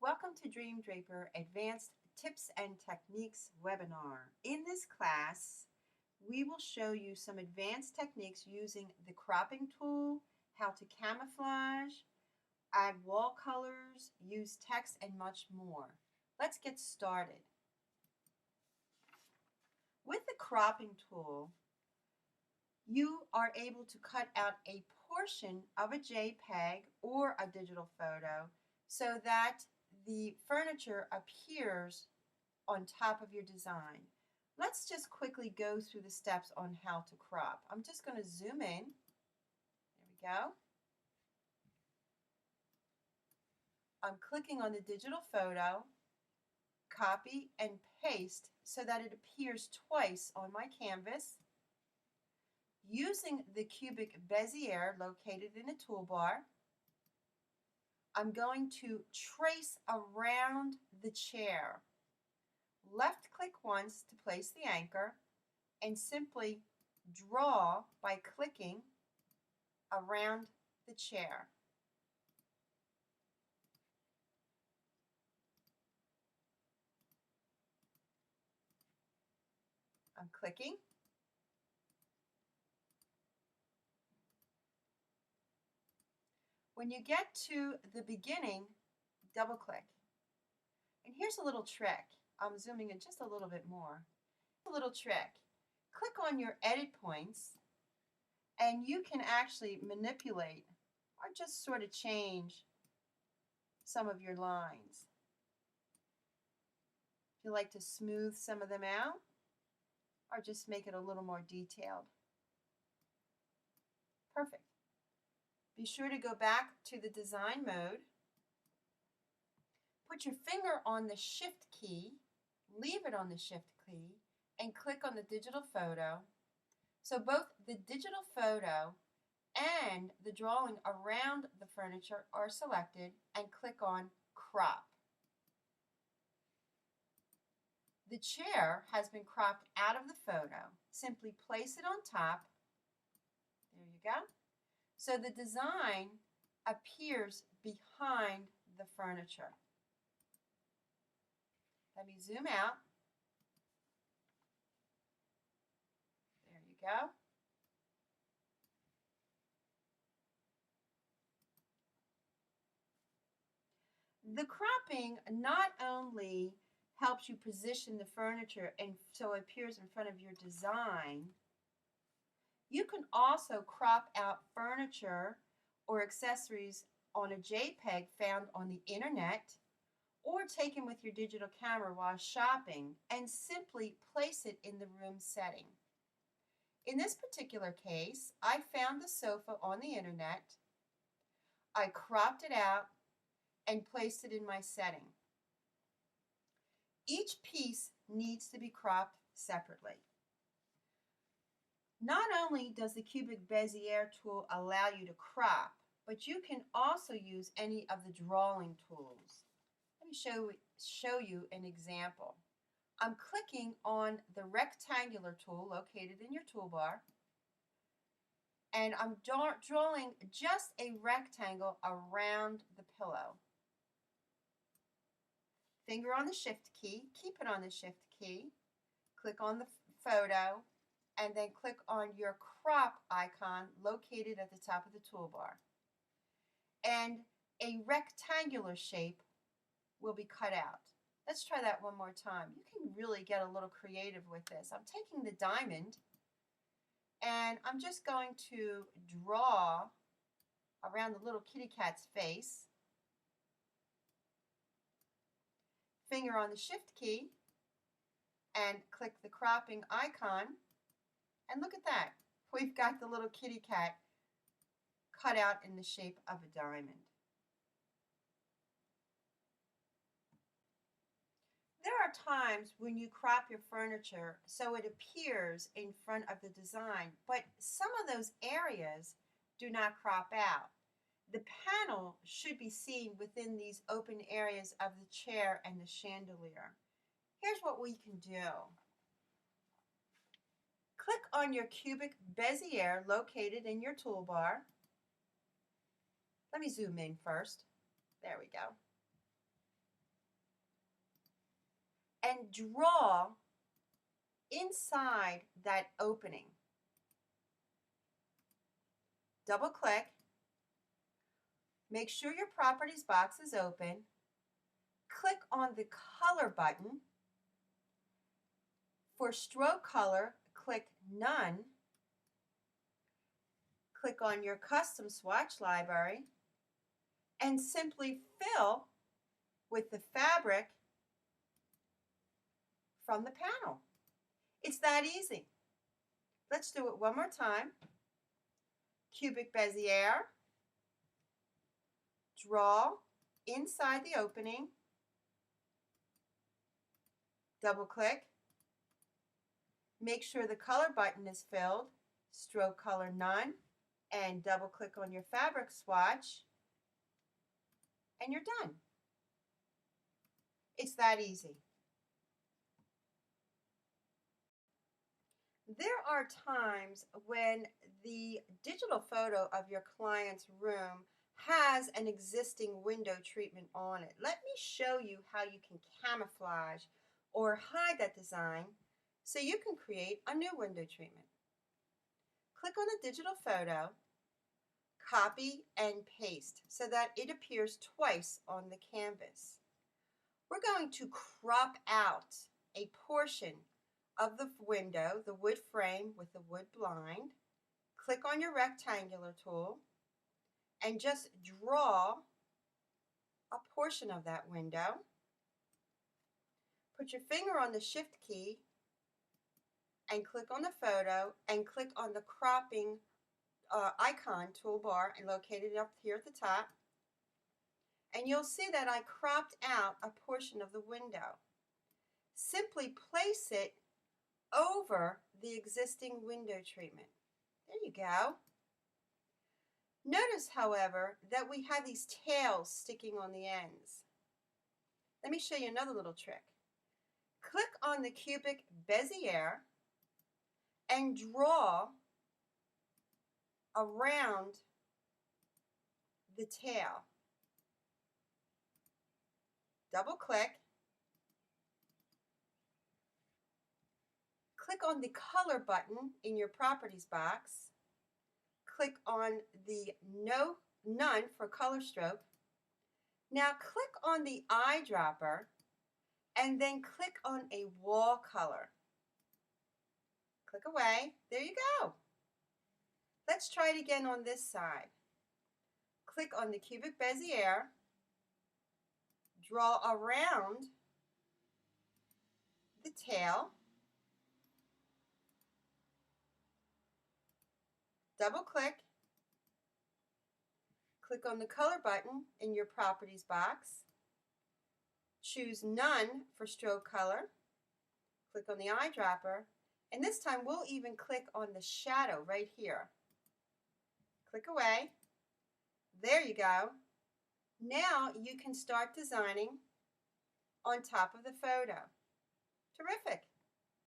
Welcome to Dream Draper Advanced Tips and Techniques webinar. In this class, we will show you some advanced techniques using the cropping tool, how to camouflage, add wall colors, use text, and much more. Let's get started. With the cropping tool, you are able to cut out a portion of a JPEG or a digital photo so that the furniture appears on top of your design. Let's just quickly go through the steps on how to crop. I'm just going to zoom in. There we go. I'm clicking on the digital photo, copy and paste so that it appears twice on my canvas. Using the cubic Bezier located in the toolbar, I'm going to trace around the chair. Left click once to place the anchor and simply draw by clicking around the chair. I'm clicking. When you get to the beginning, double click. And here's a little trick. I'm zooming in just a little bit more. A little trick. Click on your edit points and you can actually manipulate or just sort of change some of your lines. If you like to smooth some of them out or just make it a little more detailed. Perfect. Be sure to go back to the design mode. Put your finger on the Shift key, leave it on the Shift key, and click on the digital photo. So both the digital photo and the drawing around the furniture are selected, and click on Crop. The chair has been cropped out of the photo. Simply place it on top. There you go. So the design appears behind the furniture. Let me zoom out. There you go. The cropping not only helps you position the furniture and so it appears in front of your design, you can also crop out furniture or accessories on a JPEG found on the internet or taken with your digital camera while shopping and simply place it in the room setting. In this particular case, I found the sofa on the internet. I cropped it out and placed it in my setting. Each piece needs to be cropped separately. Not only does the cubic Bezier tool allow you to crop, but you can also use any of the drawing tools. Let me show you an example. I'm clicking on the rectangular tool located in your toolbar, and I'm drawing just a rectangle around the pillow. Finger on the Shift key, keep it on the Shift key, click on the photo, and then click on your crop icon located at the top of the toolbar. And a rectangular shape will be cut out. Let's try that one more time. You can really get a little creative with this. I'm taking the diamond and I'm just going to draw around the little kitty cat's face. Finger on the Shift key and click the cropping icon. And look at that. We've got the little kitty cat cut out in the shape of a diamond. There are times when you crop your furniture so it appears in front of the design, but some of those areas do not crop out. The panel should be seen within these open areas of the chair and the chandelier. Here's what we can do. Click on your cubic Bezier located in your toolbar. Let me zoom in first. There we go. and draw inside that opening. Double click. Make sure your properties box is open. Click on the color button. For stroke color, click None. Click on your custom swatch library and simply fill with the fabric from the panel. It's that easy. Let's do it one more time. Cubic Bezier. Draw inside the opening. Double click. Make sure the color button is filled. Stroke color None. And double click on your fabric swatch. And you're done. It's that easy. There are times when the digital photo of your client's room has an existing window treatment on it. Let me show you how you can camouflage or hide that design so you can create a new window treatment. Click on the digital photo, copy and paste so that it appears twice on the canvas. We're going to crop out a portion of the window, the wood frame with the wood blind. Click on your rectangular tool and just draw a portion of that window. Put your finger on the Shift key and click on the photo and click on the cropping icon toolbar and locate it up here at the top. And you'll see that I cropped out a portion of the window. Simply place it over the existing window treatment. There you go. Notice, however, that we have these tails sticking on the ends. Let me show you another little trick. Click on the Cubic Bezier and draw around the tail. Double click. Click on the color button in your properties box. Click on the None for color stroke. Now click on the eyedropper and then click on a wall color. Click away. There you go. Let's try it again on this side. Click on the Cubic Bezier. Draw around the tail. Double click. Click on the color button in your properties box. Choose None for stroke color. Click on the eyedropper. And this time we'll even click on the shadow right here. Click away. There you go. Now you can start designing on top of the photo. Terrific.